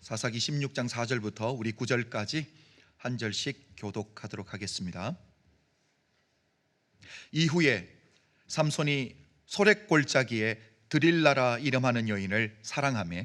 사사기 16장 4절부터 우리 9절까지 한 절씩 교독하도록 하겠습니다. 이후에 삼손이 소렛골짜기에 드릴라라 이름하는 여인을 사랑하며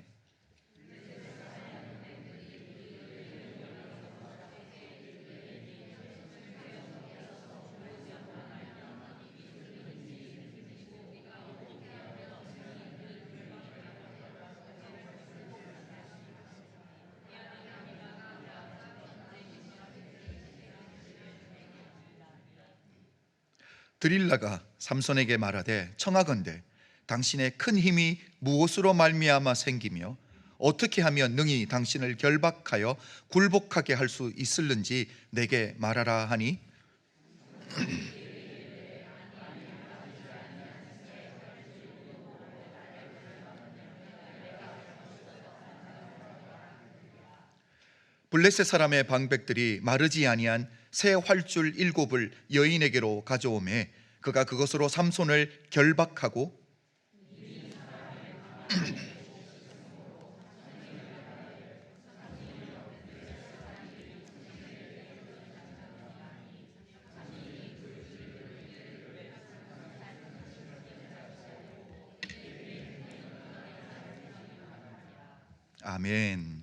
드릴라가 삼손에게 말하되 청하건대 당신의 큰 힘이 무엇으로 말미암아 생기며 어떻게 하면 능히 당신을 결박하여 굴복하게 할 수 있을는지 내게 말하라 하니 블레셋 사람의 방백들이 마르지 아니한 새 활줄 7을 여인에게로 가져오매 그가 그것으로 삼손을 결박하고 아멘.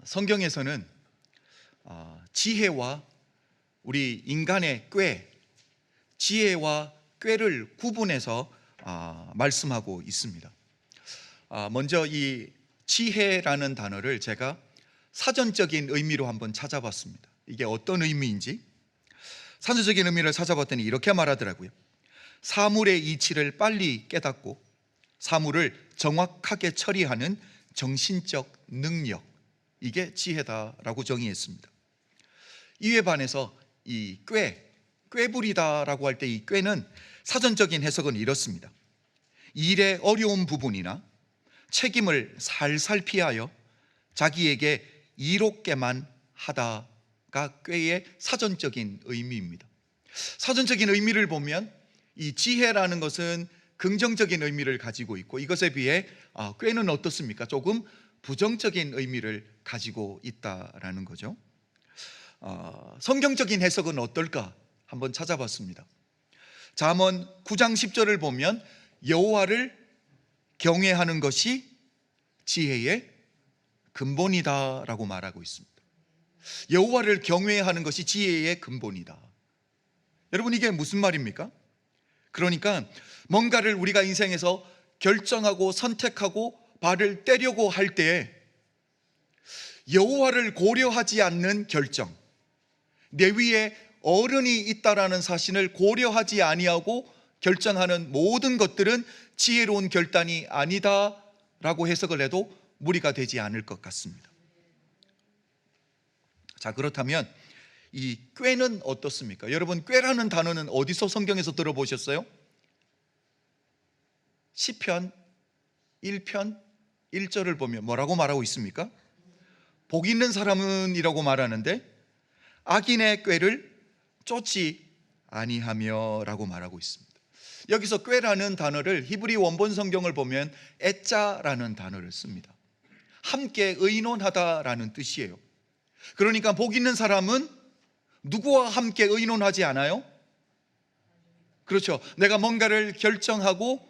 성경에서는 지혜와 우리 인간의 꾀, 지혜와 꾀를 구분해서 말씀하고 있습니다. 먼저 이 지혜라는 단어를 제가 사전적인 의미로 한번 찾아봤습니다. 이게 어떤 의미인지 사전적인 의미를 찾아봤더니 이렇게 말하더라고요. 사물의 이치를 빨리 깨닫고 사물을 정확하게 처리하는 정신적 능력, 이게 지혜다라고 정의했습니다. 이에 반해서 이 꾀부리다라고 할 때 이 꾀는 사전적인 해석은 이렇습니다. 일의 어려운 부분이나 책임을 살살 피하여 자기에게 이롭게만 하다가 꾀의 사전적인 의미입니다. 사전적인 의미를 보면 이 지혜라는 것은 긍정적인 의미를 가지고 있고 이것에 비해 꾀는 어떻습니까? 조금 부정적인 의미를 가지고 있다라는 거죠. 성경적인 해석은 어떨까 한번 찾아봤습니다. 잠언 9장 10절을 보면 여호와를 경외하는 것이 지혜의 근본이다라고 말하고 있습니다. 여호와를 경외하는 것이 지혜의 근본이다. 여러분, 이게 무슨 말입니까? 그러니까 뭔가를 우리가 인생에서 결정하고 선택하고 발을 떼려고 할 때 여호와를 고려하지 않는 결정, 내 위에 어른이 있다라는 사실을 고려하지 아니하고 결정하는 모든 것들은 지혜로운 결단이 아니다라고 해석을 해도 무리가 되지 않을 것 같습니다. 자, 그렇다면 이 꾀는 어떻습니까? 여러분, 꾀라는 단어는 어디서 성경에서 들어보셨어요? 시편 1편 1절을 보면 뭐라고 말하고 있습니까? 복 있는 사람은 이라고 말하는데 악인의 꾀를 쫓지 아니하며 라고 말하고 있습니다. 여기서 꾀라는 단어를 히브리 원본 성경을 보면 애자라는 단어를 씁니다. 함께 의논하다라는 뜻이에요. 그러니까 복 있는 사람은 누구와 함께 의논하지 않아요? 그렇죠. 내가 뭔가를 결정하고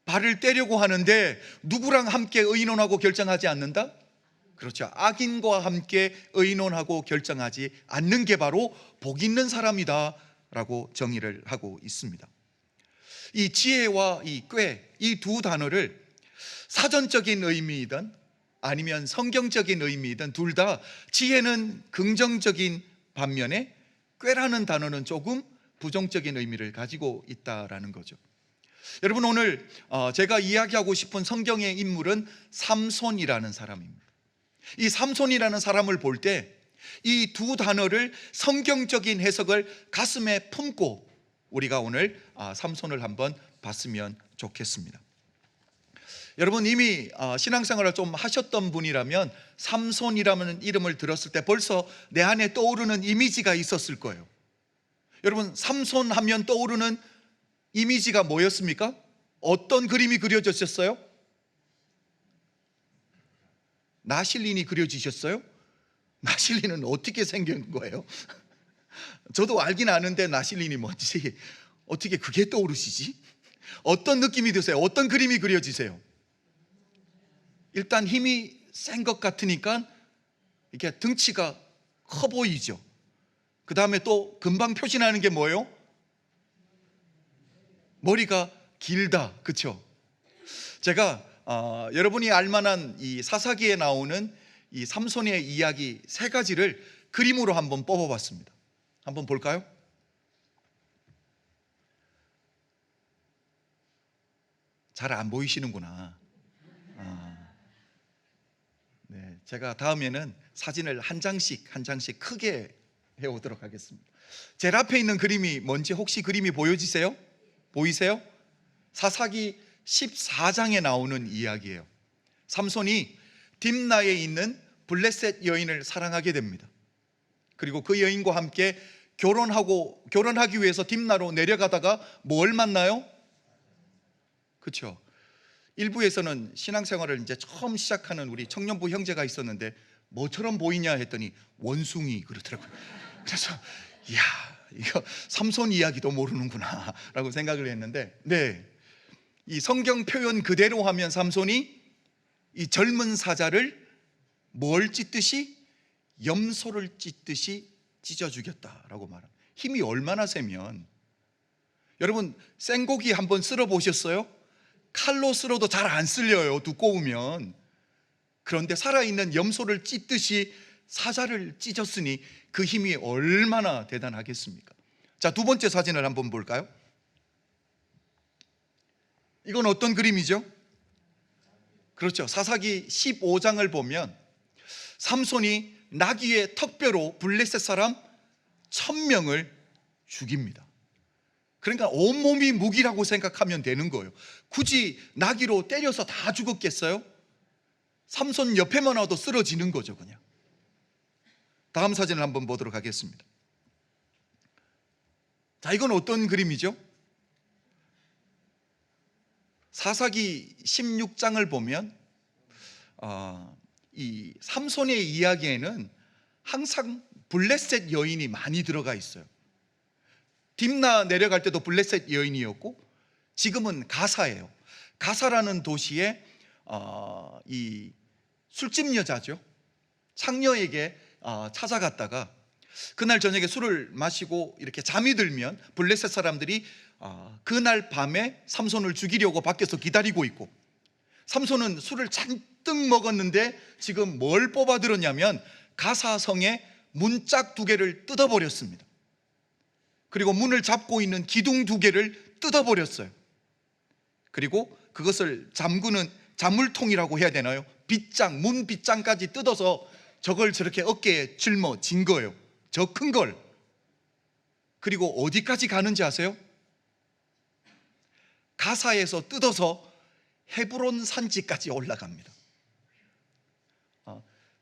발을 떼려고 하는데 누구랑 함께 의논하고 결정하지 않는다? 그렇죠. 악인과 함께 의논하고 결정하지 않는 게 바로 복 있는 사람이다 라고 정의를 하고 있습니다. 이 지혜와 이 꾀, 이 두 단어를 사전적인 의미이든 아니면 성경적인 의미이든 둘 다 지혜는 긍정적인 반면에 꾀라는 단어는 조금 부정적인 의미를 가지고 있다라는 거죠. 여러분, 오늘 제가 이야기하고 싶은 성경의 인물은 삼손이라는 사람입니다. 이 삼손이라는 사람을 볼 때 이 두 단어를 성경적인 해석을 가슴에 품고 우리가 오늘 삼손을 한번 봤으면 좋겠습니다. 여러분, 이미 신앙생활을 좀 하셨던 분이라면 삼손이라는 이름을 들었을 때 벌써 내 안에 떠오르는 이미지가 있었을 거예요. 여러분, 삼손 하면 떠오르는 이미지가 뭐였습니까? 어떤 그림이 그려졌었어요? 나실린이 그려지셨어요? 나실린은 어떻게 생긴 거예요? 저도 알긴 아는데 나실린이 뭔지 어떻게 그게 떠오르시지? 어떤 느낌이 드세요? 어떤 그림이 그려지세요? 일단 힘이 센 것 같으니까 이게 등치가 커 보이죠. 그 다음에 또 금방 표시나는 게 뭐예요? 머리가 길다, 그렇죠? 제가 여러분이 알만한 이 사사기에 나오는 이 삼손의 이야기 세 가지를 그림으로 한번 뽑아봤습니다. 한번 볼까요? 잘 안 보이시는구나. 네, 제가 다음에는 사진을 한 장씩 크게 해오도록 하겠습니다. 제일 앞에 있는 그림이 뭔지 혹시 그림이 보여지세요? 보이세요? 사사기 14장에 나오는 이야기예요. 삼손이 딥나에 있는 블레셋 여인을 사랑하게 됩니다. 그리고 그 여인과 함께 결혼하기 위해서 딥나로 내려가다가 뭘 만나요? 그렇죠. 일부에서는 신앙생활을 이제 처음 시작하는 우리 청년부 형제가 있었는데 뭐처럼 보이냐 했더니 원숭이 그러더라고요. 그래서 이야, 이거 삼손 이야기도 모르는구나 라고 생각을 했는데, 네, 이 성경 표현 그대로 하면 삼손이 이 젊은 사자를 뭘 찢듯이, 염소를 찢듯이 찢어 죽였다라고 말합니다. 힘이 얼마나 세면, 여러분 생고기 한번 쓸어 보셨어요? 칼로 쓸어도 잘 안 쓸려요, 두꺼우면. 그런데 살아있는 염소를 찢듯이 사자를 찢었으니 그 힘이 얼마나 대단하겠습니까? 자, 두 번째 사진을 한번 볼까요? 이건 어떤 그림이죠? 그렇죠. 사사기 15장을 보면 삼손이 나귀의 턱뼈로 블레셋 사람 1000명을 죽입니다. 그러니까 온몸이 무기라고 생각하면 되는 거예요. 굳이 나귀로 때려서 다 죽었겠어요? 삼손 옆에만 와도 쓰러지는 거죠, 그냥. 다음 사진을 한번 보도록 하겠습니다. 자, 이건 어떤 그림이죠? 사사기 16장을 보면 이 삼손의 이야기에는 항상 블레셋 여인이 많이 들어가 있어요. 딥나 내려갈 때도 블레셋 여인이었고 지금은 가사예요. 가사라는 도시에 이 술집 여자죠, 창녀에게 찾아갔다가 그날 저녁에 술을 마시고 이렇게 잠이 들면 블레셋 사람들이 그날 밤에 삼손을 죽이려고 밖에서 기다리고 있고, 삼손은 술을 잔뜩 먹었는데 지금 뭘 뽑아 들었냐면 가사성의 문짝 2개를 뜯어버렸습니다. 그리고 문을 잡고 있는 기둥 2개를 뜯어버렸어요. 그리고 그것을 잠그는 자물통이라고 해야 되나요? 빗장, 문 빗장까지 뜯어서 저걸 저렇게 어깨에 짊어진 거예요. 저 큰 걸. 그리고 어디까지 가는지 아세요? 가사에서 뜯어서 헤브론 산지까지 올라갑니다.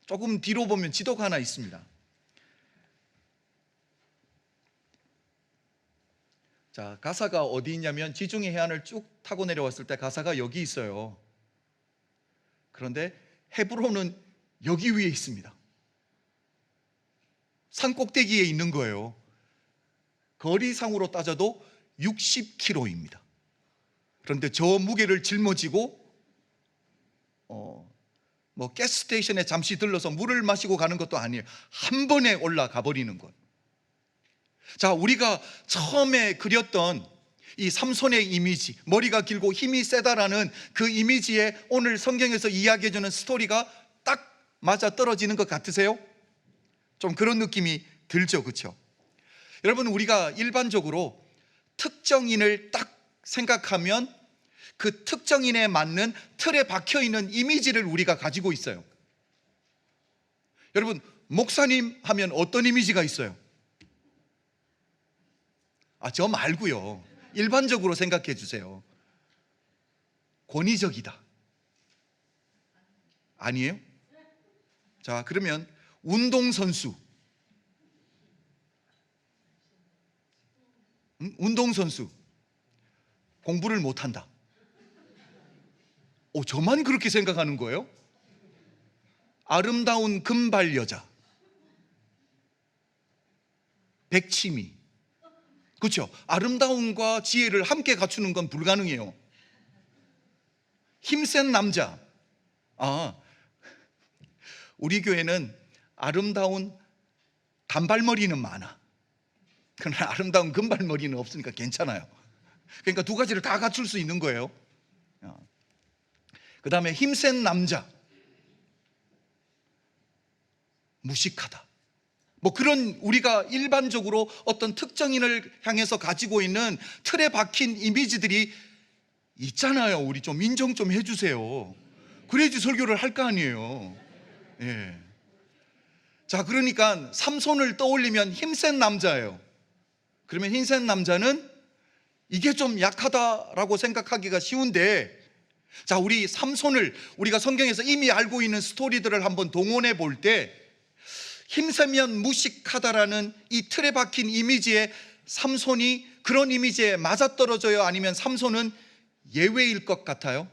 조금 뒤로 보면 지도가 하나 있습니다. 자, 가사가 어디 있냐면 지중해 해안을 쭉 타고 내려왔을 때 가사가 여기 있어요. 그런데 헤브론은 여기 위에 있습니다. 산 꼭대기에 있는 거예요. 거리상으로 따져도 60km입니다. 그런데 저 무게를 짊어지고 가스스테이션에 잠시 들러서 물을 마시고 가는 것도 아니에요. 한 번에 올라가 버리는 것. 자, 우리가 처음에 그렸던 이 삼손의 이미지, 머리가 길고 힘이 세다라는 그 이미지에 오늘 성경에서 이야기해주는 스토리가 딱 맞아 떨어지는 것 같으세요? 좀 그런 느낌이 들죠, 그렇죠? 여러분, 우리가 일반적으로 특정인을 딱 생각하면 그 특정인에 맞는 틀에 박혀있는 이미지를 우리가 가지고 있어요. 여러분, 목사님 하면 어떤 이미지가 있어요? 저 말고요, 일반적으로 생각해 주세요. 권위적이다. 아니에요? 자, 그러면 운동선수. 운동선수 공부를 못한다. 저만 그렇게 생각하는 거예요? 아름다운 금발 여자, 백치미. 그렇죠? 아름다움과 지혜를 함께 갖추는 건 불가능해요. 힘센 남자. 우리 교회는 아름다운 단발머리는 많아. 그러나 아름다운 금발머리는 없으니까 괜찮아요. 그러니까 두 가지를 다 갖출 수 있는 거예요. 그 다음에 힘센 남자, 무식하다. 뭐 그런 우리가 일반적으로 어떤 특정인을 향해서 가지고 있는 틀에 박힌 이미지들이 있잖아요. 우리 좀 인정 좀 해주세요. 그래야지 설교를 할 거 아니에요. 예. 자, 그러니까 삼손을 떠올리면 힘센 남자예요. 그러면 힘센 남자는 이게 좀 약하다라고 생각하기가 쉬운데, 자, 우리 삼손을 우리가 성경에서 이미 알고 있는 스토리들을 한번 동원해 볼 때 힘세면 무식하다라는 이 틀에 박힌 이미지에 삼손이 그런 이미지에 맞아떨어져요? 아니면 삼손은 예외일 것 같아요?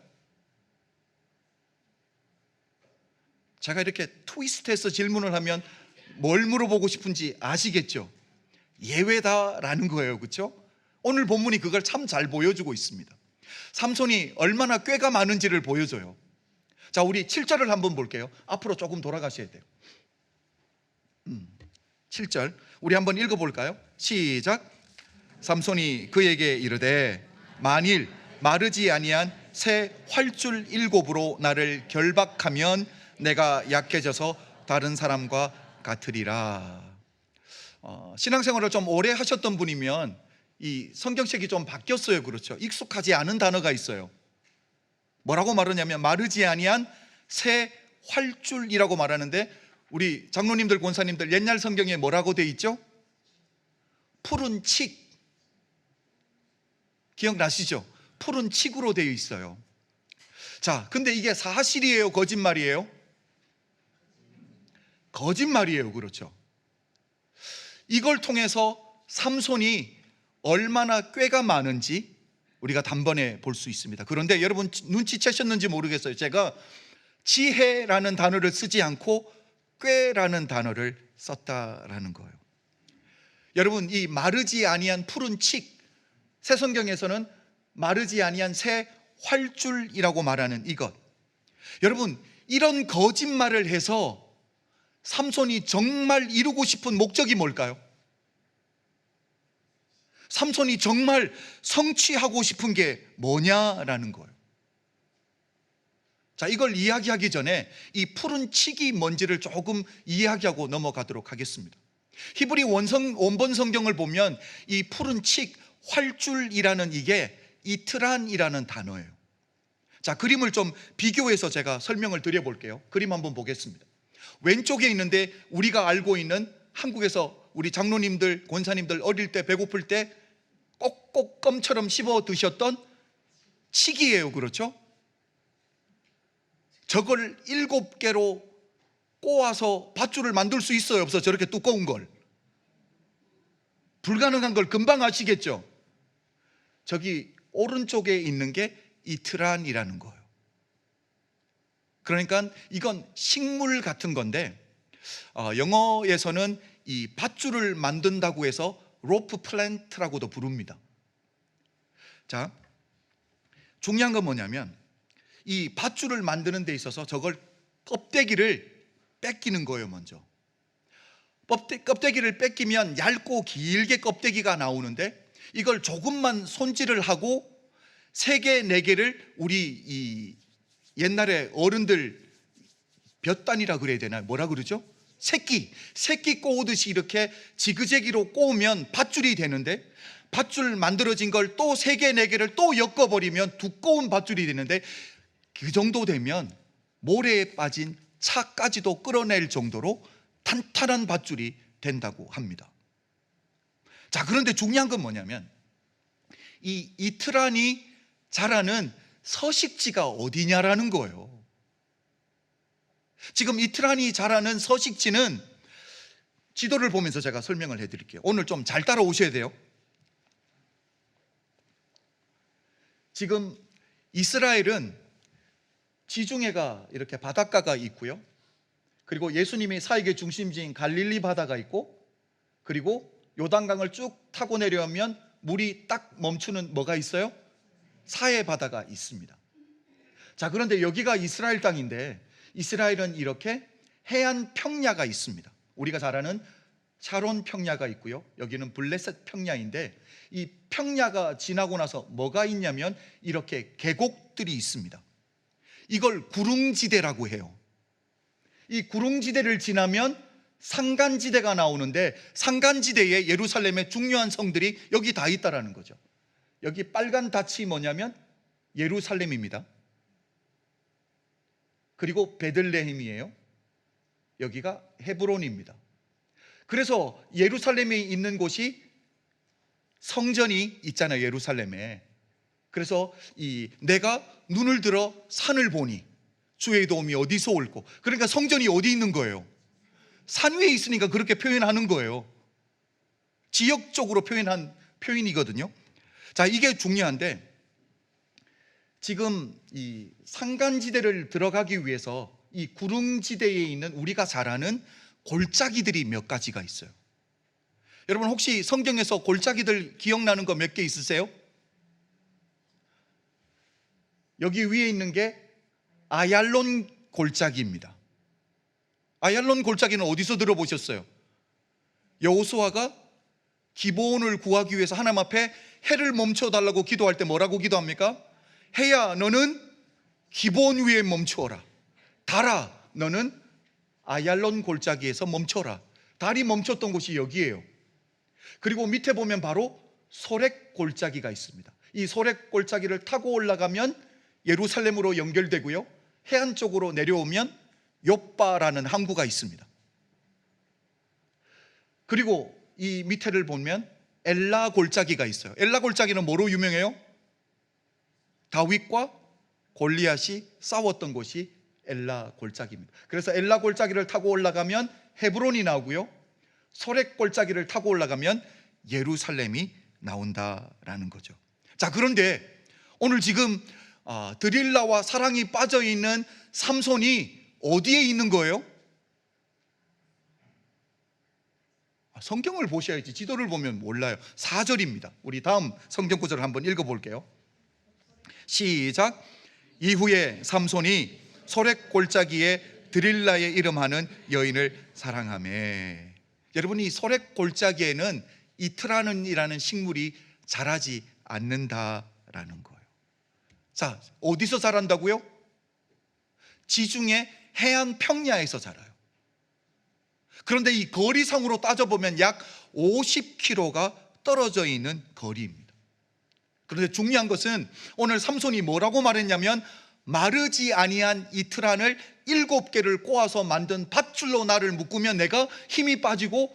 제가 이렇게 트위스트해서 질문을 하면 뭘 물어보고 싶은지 아시겠죠? 예외다라는 거예요. 그렇죠? 오늘 본문이 그걸 참 잘 보여주고 있습니다. 삼손이 얼마나 꾀가 많은지를 보여줘요. 자, 우리 7절을 한번 볼게요. 앞으로 조금 돌아가셔야 돼요. 7절 우리 한번 읽어볼까요? 시작. 삼손이 그에게 이르되 만일 마르지 아니한 새 활줄 7으로 나를 결박하면 내가 약해져서 다른 사람과 같으리라. 신앙생활을 좀 오래 하셨던 분이면 이 성경책이 좀 바뀌었어요. 그렇죠? 익숙하지 않은 단어가 있어요. 뭐라고 말하냐면 마르지 아니한 새 활줄이라고 말하는데, 우리 장로님들 권사님들 옛날 성경에 뭐라고 돼 있죠? 푸른 칡. 기억나시죠? 푸른 칡으로 되어 있어요. 자, 근데 이게 사실이에요? 거짓말이에요? 거짓말이에요. 그렇죠? 이걸 통해서 삼손이 얼마나 꾀가 많은지 우리가 단번에 볼 수 있습니다. 그런데 여러분 눈치채셨는지 모르겠어요. 제가 지혜라는 단어를 쓰지 않고 꾀라는 단어를 썼다라는 거예요. 여러분, 이 마르지 아니한 푸른 칡, 새 성경에서는 마르지 아니한 새 활줄이라고 말하는 이것, 여러분, 이런 거짓말을 해서 삼손이 정말 이루고 싶은 목적이 뭘까요? 삼손이 정말 성취하고 싶은 게 뭐냐라는 거예요. 자, 이걸 이야기하기 전에 이 푸른 칡이 뭔지를 조금 이야기하고 넘어가도록 하겠습니다. 히브리 원본 성경을 보면 이 푸른 칡, 활줄이라는 이게 이트란이라는 단어예요. 자, 그림을 좀 비교해서 제가 설명을 드려볼게요. 그림 한번 보겠습니다. 왼쪽에 있는데 우리가 알고 있는 한국에서 우리 장로님들, 권사님들 어릴 때 배고플 때 꼭꼭 껌처럼 씹어 드셨던 칡이에요. 그렇죠? 저걸 7개로 꼬아서 밧줄을 만들 수 있어요? 없어? 저렇게 두꺼운 걸. 불가능한 걸 금방 아시겠죠? 저기 오른쪽에 있는 게 이트란이라는 거예요. 그러니까 이건 식물 같은 건데, 영어에서는 이 밧줄을 만든다고 해서 로프 플랜트라고도 부릅니다. 자, 중요한 건 뭐냐면 이 밧줄을 만드는 데 있어서 저걸 껍데기를 뺏기는 거예요. 먼저 껍데기를 뺏기면 얇고 길게 껍데기가 나오는데, 이걸 조금만 손질을 하고 3개, 4개를 우리 이 옛날에 어른들 볕단이라 그래야 되나요? 뭐라 그러죠? 새끼 꼬우듯이 이렇게 지그재기로 꼬우면 밧줄이 되는데, 밧줄 만들어진 걸 또 3개, 4개를 또 엮어버리면 두꺼운 밧줄이 되는데, 그 정도 되면 모래에 빠진 차까지도 끌어낼 정도로 탄탄한 밧줄이 된다고 합니다. 자, 그런데 중요한 건 뭐냐면 이 이트란이 자라는 서식지가 어디냐라는 거예요. 지금 이트란이 자라는 서식지는 지도를 보면서 제가 설명을 해드릴게요. 오늘 좀 잘 따라오셔야 돼요. 지금 이스라엘은 지중해가 이렇게 바닷가가 있고요, 그리고 예수님이 사역의 중심지인 갈릴리 바다가 있고, 그리고 요단강을 쭉 타고 내려오면 물이 딱 멈추는 뭐가 있어요? 사해 바다가 있습니다. 자, 그런데 여기가 이스라엘 땅인데 이스라엘은 이렇게 해안 평야가 있습니다. 우리가 잘 아는 샤론 평야가 있고요, 여기는 블레셋 평야인데, 이 평야가 지나고 나서 뭐가 있냐면 이렇게 계곡들이 있습니다. 이걸 구릉지대라고 해요. 이 구릉지대를 지나면 산간지대가 나오는데, 산간지대에 예루살렘의 중요한 성들이 여기 다 있다라는 거죠. 여기 빨간 닷이 뭐냐면 예루살렘입니다. 그리고 베들레헴이에요. 여기가 헤브론입니다. 그래서 예루살렘에 있는 곳이 성전이 있잖아요, 예루살렘에. 그래서 내가 눈을 들어 산을 보니 주의 도움이 어디서 올꼬. 그러니까 성전이 어디 있는 거예요? 산 위에 있으니까 그렇게 표현하는 거예요. 지역적으로 표현한 표현이거든요. 자, 이게 중요한데, 지금 이 산간지대를 들어가기 위해서 이 구릉지대에 있는 우리가 잘 아는 골짜기들이 몇 가지가 있어요. 여러분, 혹시 성경에서 골짜기들 기억나는 거 몇 개 있으세요? 여기 위에 있는 게 아얄론 골짜기입니다. 아얄론 골짜기는 어디서 들어보셨어요? 여호수아가 기브온을 구하기 위해서 하나님 앞에 해를 멈춰달라고 기도할 때 뭐라고 기도합니까? 해야 너는 기브온 위에 멈추어라, 달아 너는 아얄론 골짜기에서 멈춰라. 달이 멈췄던 곳이 여기예요. 그리고 밑에 보면 바로 소렉 골짜기가 있습니다. 이 소렉 골짜기를 타고 올라가면 예루살렘으로 연결되고요, 해안 쪽으로 내려오면 욥바라는 항구가 있습니다. 그리고 이 밑에를 보면 엘라 골짜기가 있어요. 엘라 골짜기는 뭐로 유명해요? 다윗과 골리앗이 싸웠던 곳이 엘라 골짜기입니다. 그래서 엘라 골짜기를 타고 올라가면 헤브론이 나오고요, 소렉 골짜기를 타고 올라가면 예루살렘이 나온다라는 거죠. 자, 그런데 오늘 지금 드릴라와 사랑이 빠져있는 삼손이 어디에 있는 거예요? 성경을 보셔야지, 지도를 보면 몰라요. 4절입니다. 우리 다음 성경 구절을 한번 읽어볼게요. 시작. 이후에 삼손이 소렉 골짜기에 드릴라의 이름하는 여인을 사랑하며. 여러분, 이 소렉 골짜기에는 이트라는이라는 식물이 자라지 않는다라는 거예요. 자, 어디서 자란다고요? 지중해 해안 평야에서 자라요. 그런데 이 거리상으로 따져보면 약 50km가 떨어져 있는 거리입니다. 그런데 중요한 것은 오늘 삼손이 뭐라고 말했냐면, 마르지 아니한 이 트란을 7개를 꼬아서 만든 밧줄로 나를 묶으면 내가 힘이 빠지고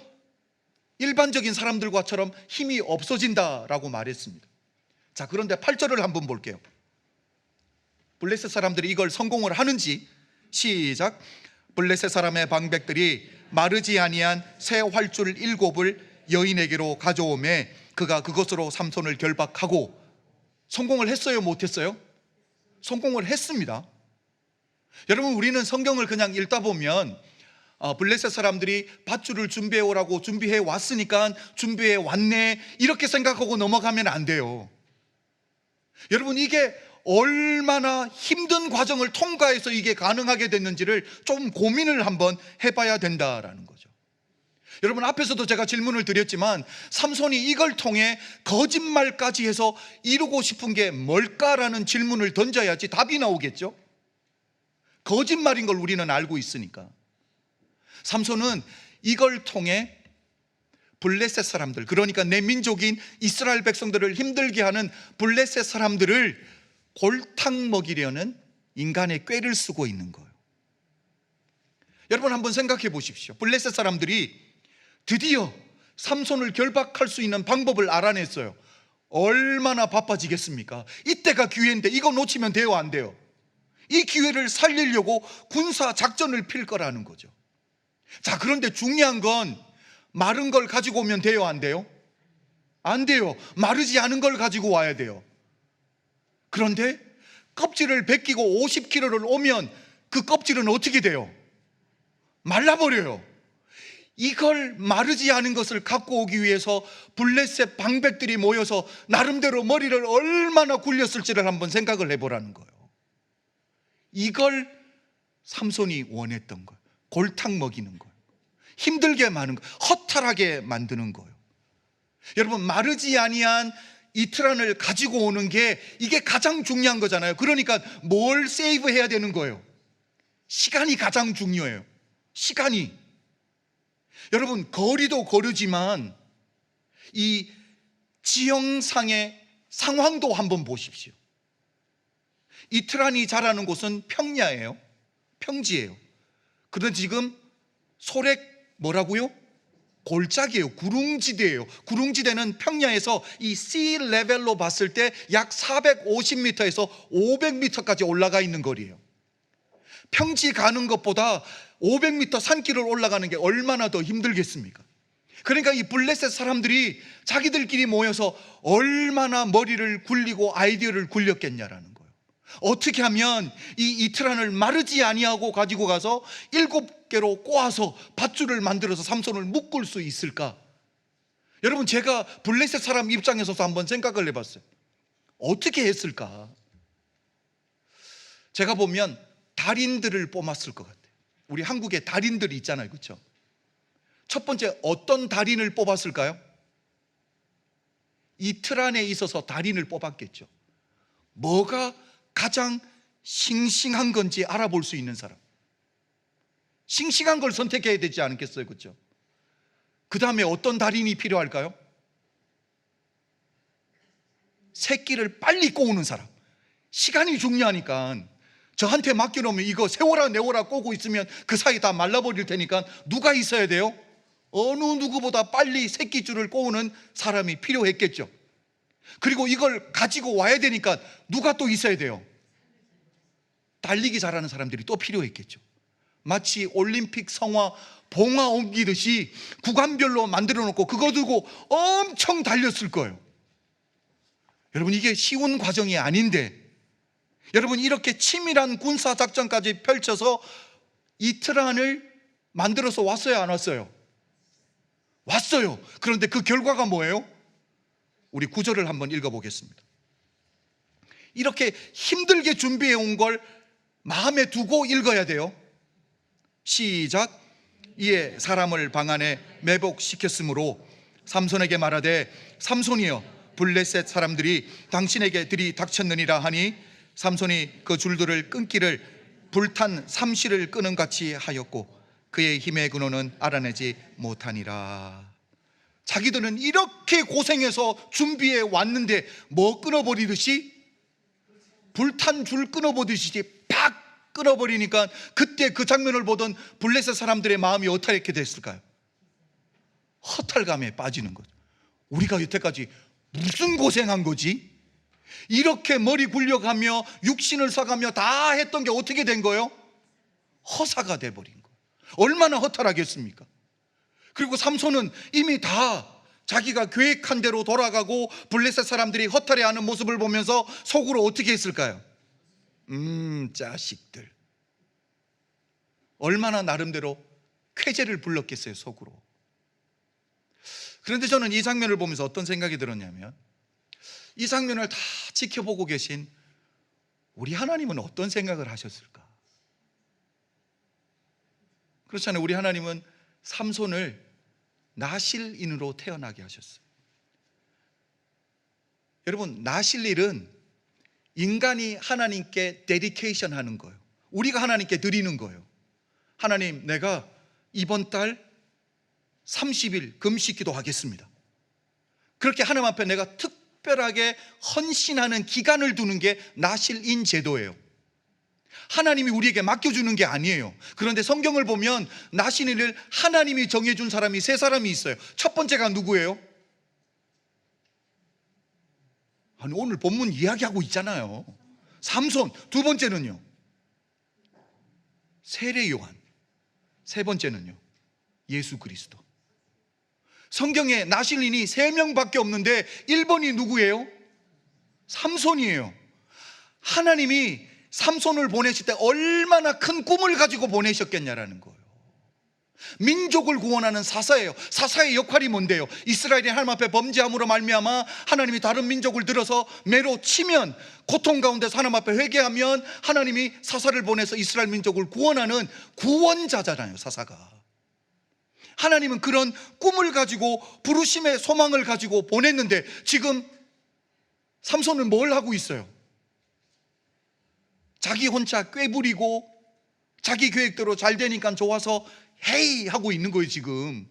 일반적인 사람들과처럼 힘이 없어진다라고 말했습니다. 자, 그런데 8절을 한번 볼게요. 블레셋 사람들이 이걸 성공을 하는지. 시작. 블레셋 사람의 방백들이 마르지 아니한 새 활줄 7을 여인에게로 가져오매 그가 그것으로 삼손을 결박하고. 성공을 했어요, 못했어요? 성공을 했습니다. 여러분, 우리는 성경을 그냥 읽다 보면 블레셋 사람들이 밧줄을 준비해 오라고 준비해 왔으니까 준비해 왔네, 이렇게 생각하고 넘어가면 안 돼요. 여러분, 이게 얼마나 힘든 과정을 통과해서 이게 가능하게 됐는지를 좀 고민을 한번 해봐야 된다라는 거죠. 여러분, 앞에서도 제가 질문을 드렸지만 삼손이 이걸 통해 거짓말까지 해서 이루고 싶은 게 뭘까라는 질문을 던져야지 답이 나오겠죠. 거짓말인 걸 우리는 알고 있으니까. 삼손은 이걸 통해 블레셋 사람들, 그러니까 내 민족인 이스라엘 백성들을 힘들게 하는 블레셋 사람들을 골탕 먹이려는 인간의 꾀를 쓰고 있는 거예요. 여러분, 한번 생각해 보십시오. 블레셋 사람들이 드디어 삼손을 결박할 수 있는 방법을 알아냈어요. 얼마나 바빠지겠습니까? 이때가 기회인데 이거 놓치면 돼요, 안 돼요? 이 기회를 살리려고 군사 작전을 필 거라는 거죠. 자, 그런데 중요한 건 마른 걸 가지고 오면 돼요, 안 돼요? 안 돼요. 마르지 않은 걸 가지고 와야 돼요. 그런데 껍질을 벗기고 50km를 오면 그 껍질은 어떻게 돼요? 말라버려요. 이걸 마르지 않은 것을 갖고 오기 위해서 블레셋 방백들이 모여서 나름대로 머리를 얼마나 굴렸을지를 한번 생각을 해보라는 거예요. 이걸 삼손이 원했던 거예요. 골탕 먹이는 거예요. 힘들게 마는 거예요. 허탈하게 만드는 거예요. 여러분, 마르지 아니한 이 트란을 가지고 오는 게 이게 가장 중요한 거잖아요. 그러니까 뭘 세이브해야 되는 거예요? 시간이 가장 중요해요. 시간이. 여러분, 거리도 거리지만 이 지형상의 상황도 한번 보십시오. 이 트란이 자라는 곳은 평야예요. 평지예요. 그런데 지금 소렉 뭐라고요? 골짜기예요. 구릉지대예요. 구릉지대는 평야에서 이 sea level로 봤을 때 약 450m에서 500m까지 올라가 있는 거리예요. 평지 가는 것보다 500m 산길을 올라가는 게 얼마나 더 힘들겠습니까? 그러니까 이 블레셋 사람들이 자기들끼리 모여서 얼마나 머리를 굴리고 아이디어를 굴렸겠냐라는 거예요. 어떻게 하면 이 트란을 마르지 아니하고 가지고 가서 7개로 꼬아서 밧줄을 만들어서 삼손을 묶을 수 있을까? 여러분, 제가 블레셋 사람 입장에서 한번 생각을 해봤어요. 어떻게 했을까? 제가 보면 달인들을 뽑았을 것 같아요. 우리 한국에 달인들이 있잖아요, 그렇죠? 첫 번째, 어떤 달인을 뽑았을까요? 이 트란에 있어서 달인을 뽑았겠죠. 뭐가 가장 싱싱한 건지 알아볼 수 있는 사람, 싱싱한 걸 선택해야 되지 않겠어요, 그렇죠? 그 다음에 어떤 달인이 필요할까요? 새끼를 빨리 꼬우는 사람. 시간이 중요하니까 저한테 맡겨놓으면 이거 세워라 내워라 꼬고 있으면 그 사이 다 말라버릴 테니까 누가 있어야 돼요? 어느 누구보다 빨리 새끼줄을 꼬우는 사람이 필요했겠죠. 그리고 이걸 가지고 와야 되니까 누가 또 있어야 돼요? 달리기 잘하는 사람들이 또 필요했겠죠. 마치 올림픽 성화 봉화 옮기듯이 구간별로 만들어 놓고 그거 들고 엄청 달렸을 거예요. 여러분, 이게 쉬운 과정이 아닌데, 여러분, 이렇게 치밀한 군사작전까지 펼쳐서 이 트란을 만들어서 왔어요, 안 왔어요? 왔어요. 그런데 그 결과가 뭐예요? 우리 구절을 한번 읽어보겠습니다. 이렇게 힘들게 준비해 온 걸 마음에 두고 읽어야 돼요. 시작. 이에 사람을 방 안에 매복시켰으므로 삼손에게 말하되, 삼손이여, 블레셋 사람들이 당신에게 들이닥쳤느니라 하니, 삼손이 그 줄들을 끊기를 불탄 삼시를 끄는 같이 하였고 그의 힘의 근원은 알아내지 못하니라. 자기들은 이렇게 고생해서 준비해 왔는데 뭐 끊어버리듯이, 불탄 줄 끊어버리듯이 팍 끊어버리니까 그때 그 장면을 보던 블레셋 사람들의 마음이 어떻게 됐을까요? 허탈감에 빠지는 거죠. 우리가 여태까지 무슨 고생한 거지? 이렇게 머리 굴려가며 육신을 써가며 다 했던 게 어떻게 된 거예요? 허사가 돼버린 거예요. 얼마나 허탈하겠습니까? 그리고 삼손은 이미 다 자기가 계획한 대로 돌아가고 블레셋 사람들이 허탈해하는 모습을 보면서 속으로 어떻게 했을까요? 자식들. 얼마나 나름대로 쾌재를 불렀겠어요, 속으로. 그런데 저는 이 장면을 보면서 어떤 생각이 들었냐면, 이 장면을 다 지켜보고 계신 우리 하나님은 어떤 생각을 하셨을까? 그렇잖아요. 우리 하나님은 삼손을 나실인으로 태어나게 하셨어요. 여러분, 나실일은 인간이 하나님께 데디케이션 하는 거예요. 우리가 하나님께 드리는 거예요. 하나님, 내가 이번 달 30일 금식 기도하겠습니다. 그렇게 하나님 앞에 내가 특별하게 헌신하는 기간을 두는 게 나실인 제도예요. 하나님이 우리에게 맡겨주는 게 아니에요. 그런데 성경을 보면 나실인을 하나님이 정해준 사람이 세 사람이 있어요. 첫 번째가 누구예요? 아니, 오늘 본문 이야기하고 있잖아요. 삼손. 두 번째는요, 세례 요한. 세 번째는요, 예수 그리스도. 성경에 나실인이 3명밖에 없는데 1번이 누구예요? 삼손이에요. 하나님이 삼손을 보내실 때 얼마나 큰 꿈을 가지고 보내셨겠냐라는 거예요. 민족을 구원하는 사사예요. 사사의 역할이 뭔데요? 이스라엘이 하나님 앞에 범죄함으로 말미암아 하나님이 다른 민족을 들어서 매로 치면, 고통 가운데서 하나님 앞에 회개하면 하나님이 사사를 보내서 이스라엘 민족을 구원하는 구원자잖아요, 사사가. 하나님은 그런 꿈을 가지고 부르심의 소망을 가지고 보냈는데 지금 삼손은 뭘 하고 있어요? 자기 혼자 꾀부리고 자기 계획대로 잘 되니까 좋아서 헤이 하고 있는 거예요. 지금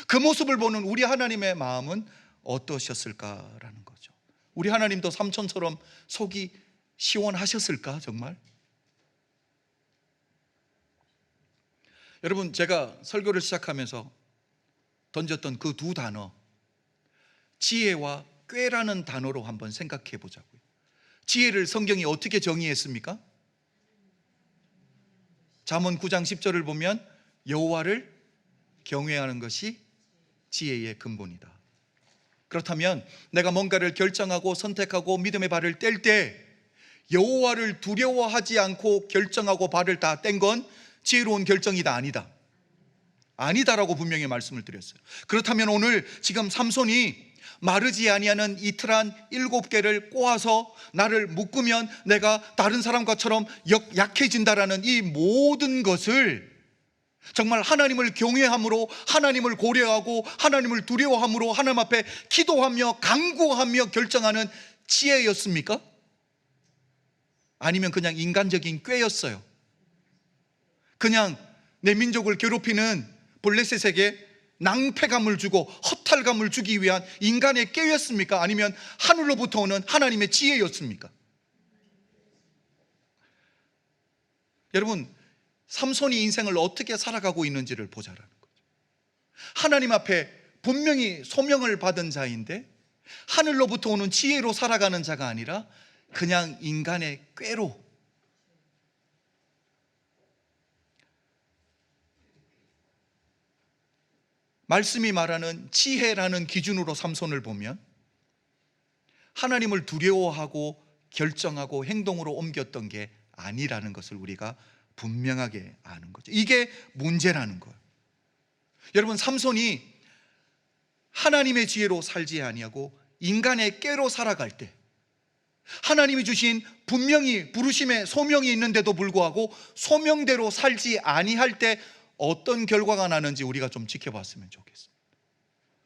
그 모습을 보는 우리 하나님의 마음은 어떠셨을까라는 거죠. 우리 하나님도 삼손처럼 속이 시원하셨을까 정말? 여러분, 제가 설교를 시작하면서 던졌던 그 두 단어, 지혜와 꾀라는 단어로 한번 생각해 보자고요. 지혜를 성경이 어떻게 정의했습니까? 잠언 9장 10절을 보면 여호와를 경외하는 것이 지혜의 근본이다. 그렇다면 내가 뭔가를 결정하고 선택하고 믿음의 발을 뗄 때 여호와를 두려워하지 않고 결정하고 발을 다 뗀 건 지혜로운 결정이다, 아니다? 아니다라고 분명히 말씀을 드렸어요. 그렇다면 오늘 지금 삼손이 마르지 아니하는 이틀한 7개를 꼬아서 나를 묶으면 내가 다른 사람과처럼 약해진다라는 이 모든 것을 정말 하나님을 경외함으로, 하나님을 고려하고 하나님을 두려워함으로 하나님 앞에 기도하며 간구하며 결정하는 지혜였습니까? 아니면 그냥 인간적인 꾀였어요? 그냥 내 민족을 괴롭히는 블레셋에게 낭패감을 주고 허탈감을 주기 위한 인간의 꾀였습니까? 아니면 하늘로부터 오는 하나님의 지혜였습니까? 여러분, 삼손이 인생을 어떻게 살아가고 있는지를 보자라는 거죠. 하나님 앞에 분명히 소명을 받은 자인데 하늘로부터 오는 지혜로 살아가는 자가 아니라 그냥 인간의 꾀로. 말씀이 말하는 지혜라는 기준으로 삼손을 보면 하나님을 두려워하고 결정하고 행동으로 옮겼던 게 아니라는 것을 우리가 분명하게 아는 거죠. 이게 문제라는 거예요. 여러분, 삼손이 하나님의 지혜로 살지 아니하고 인간의 꾀로 살아갈 때, 하나님이 주신 분명히 부르심의 소명이 있는데도 불구하고 소명대로 살지 아니할 때 어떤 결과가 나는지 우리가 좀 지켜봤으면 좋겠습니다.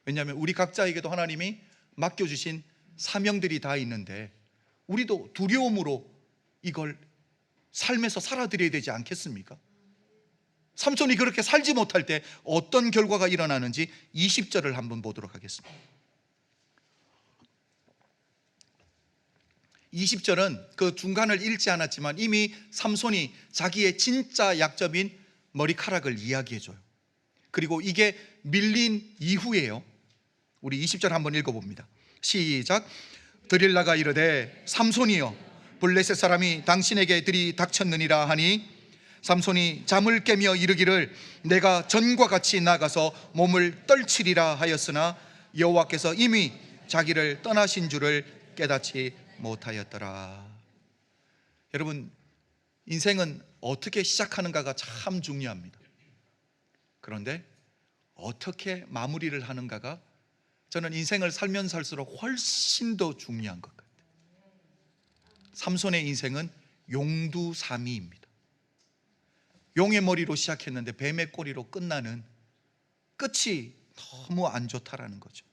왜냐하면 우리 각자에게도 하나님이 맡겨주신 사명들이 다 있는데 우리도 두려움으로 이걸 삶에서 살아드려야 되지 않겠습니까? 삼손이 그렇게 살지 못할 때 어떤 결과가 일어나는지 20절을 한번 보도록 하겠습니다. 20절은 그 중간을 읽지 않았지만 이미 삼손이 자기의 진짜 약점인 머리카락을 이야기해줘요. 그리고 이게 밀린 이후에요. 우리 20절 한번 읽어봅니다. 시작. 드릴라가 이르되 삼손이여 블레셋 사람이 당신에게 들이닥쳤느니라 하니 삼손이 잠을 깨며 이르기를 내가 전과 같이 나가서 몸을 떨치리라 하였으나 여호와께서 이미 자기를 떠나신 줄을 깨닫지 못하였더라. 여러분, 인생은 어떻게 시작하는가가 참 중요합니다. 그런데 어떻게 마무리를 하는가가 저는 인생을 살면 살수록 훨씬 더 중요한 것 같아요. 삼손의 인생은 용두사미입니다. 용의 머리로 시작했는데 뱀의 꼬리로 끝나는, 끝이 너무 안 좋다라는 거죠.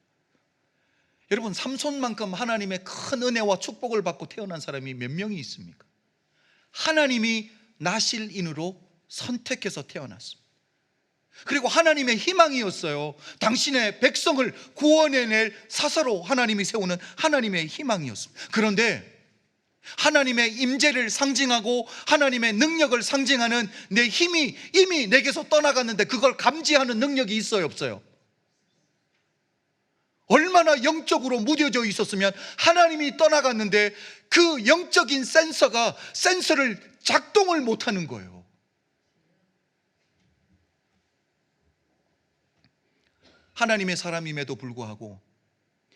여러분, 삼손만큼 하나님의 큰 은혜와 축복을 받고 태어난 사람이 몇 명이 있습니까? 하나님이 나실인으로 선택해서 태어났습니다. 그리고 하나님의 희망이었어요. 당신의 백성을 구원해낼 사사로 하나님이 세우는 하나님의 희망이었습니다. 그런데 하나님의 임재를 상징하고 하나님의 능력을 상징하는 내 힘이 이미 내게서 떠나갔는데 그걸 감지하는 능력이 있어요, 없어요? 얼마나 영적으로 무뎌져 있었으면 하나님이 떠나갔는데 그 영적인 센서를 작동을 못하는 거예요. 하나님의 사람임에도 불구하고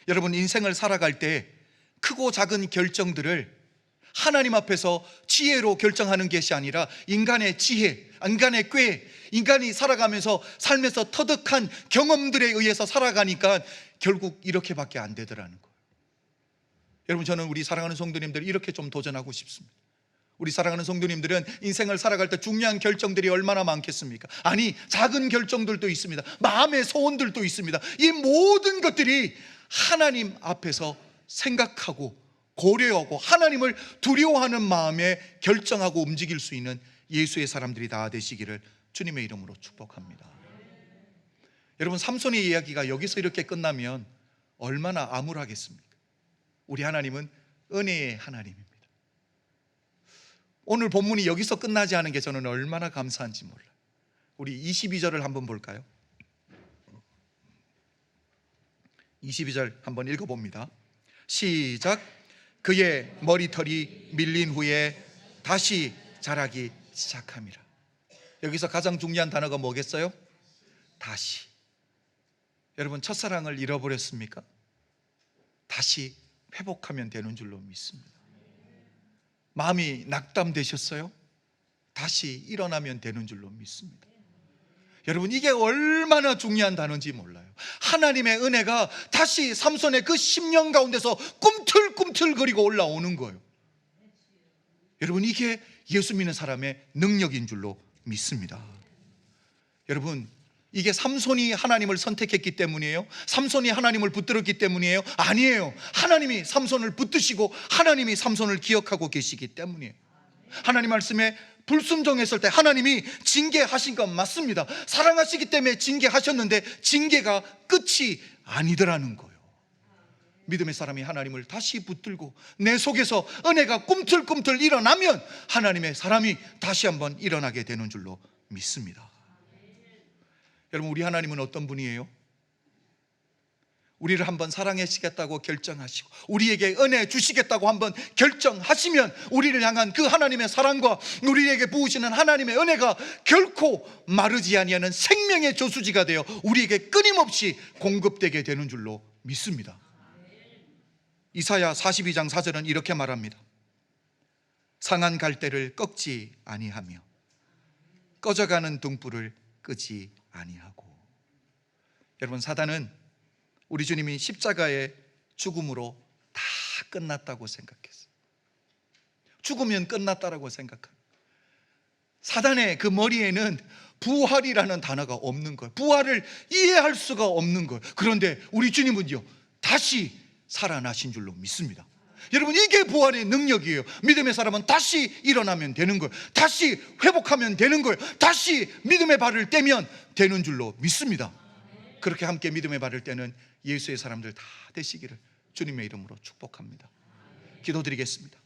여러분, 인생을 살아갈 때 크고 작은 결정들을 하나님 앞에서 지혜로 결정하는 것이 아니라 인간의 지혜, 인간의 꾀, 인간이 살아가면서 삶에서 터득한 경험들에 의해서 살아가니까 결국 이렇게밖에 안 되더라는 거예요. 여러분, 저는 우리 사랑하는 성도님들 이렇게 좀 도전하고 싶습니다. 우리 사랑하는 성도님들은 인생을 살아갈 때 중요한 결정들이 얼마나 많겠습니까? 아니, 작은 결정들도 있습니다. 마음의 소원들도 있습니다. 이 모든 것들이 하나님 앞에서 생각하고 고려하고 하나님을 두려워하는 마음에 결정하고 움직일 수 있는 예수의 사람들이 다 되시기를 주님의 이름으로 축복합니다. 여러분, 삼손의 이야기가 여기서 이렇게 끝나면 얼마나 암울하겠습니까? 우리 하나님은 은혜의 하나님입니다. 오늘 본문이 여기서 끝나지 않은 게 저는 얼마나 감사한지 몰라요. 우리 22절을 한번 볼까요? 22절 한번 읽어봅니다. 시작. 그의 머리털이 밀린 후에 다시 자라기 시작함이라. 여기서 가장 중요한 단어가 뭐겠어요? 다시. 여러분, 첫사랑을 잃어버렸습니까? 다시 회복하면 되는 줄로 믿습니다. 마음이 낙담되셨어요? 다시 일어나면 되는 줄로 믿습니다. 여러분, 이게 얼마나 중요한 단어인지 몰라요. 하나님의 은혜가 다시 삼손의 그 10년 가운데서 꿈틀꿈틀거리고 올라오는 거예요. 여러분, 이게 예수 믿는 사람의 능력인 줄로 믿습니다. 여러분, 이게 삼손이 하나님을 선택했기 때문이에요? 삼손이 하나님을 붙들었기 때문이에요? 아니에요. 하나님이 삼손을 붙드시고 하나님이 삼손을 기억하고 계시기 때문이에요. 하나님 말씀에 불순종했을 때 하나님이 징계하신 건 맞습니다. 사랑하시기 때문에 징계하셨는데 징계가 끝이 아니더라는 거예요. 믿음의 사람이 하나님을 다시 붙들고 내 속에서 은혜가 꿈틀꿈틀 일어나면 하나님의 사람이 다시 한번 일어나게 되는 줄로 믿습니다. 여러분, 우리 하나님은 어떤 분이에요? 우리를 한번 사랑하시겠다고 결정하시고 우리에게 은혜 주시겠다고 한번 결정하시면 우리를 향한 그 하나님의 사랑과 우리에게 부으시는 하나님의 은혜가 결코 마르지 아니하는 생명의 저수지가 되어 우리에게 끊임없이 공급되게 되는 줄로 믿습니다. 이사야 42장 4절은 이렇게 말합니다. 상한 갈대를 꺾지 아니하며 꺼져가는 등불을 끄지 아니하고. 여러분, 사단은 우리 주님이 십자가의 죽음으로 다 끝났다고 생각했어요. 죽으면 끝났다라고 생각합니다. 사단의 그 머리에는 부활이라는 단어가 없는 거예요. 부활을 이해할 수가 없는 거예요. 그런데 우리 주님은요, 다시 살아나신 줄로 믿습니다. 여러분, 이게 부활의 능력이에요. 믿음의 사람은 다시 일어나면 되는 거예요. 다시 회복하면 되는 거예요. 다시 믿음의 발을 떼면 되는 줄로 믿습니다. 그렇게 함께 믿음의 발을 떼는 예수의 사람들 다 되시기를 주님의 이름으로 축복합니다. 기도드리겠습니다.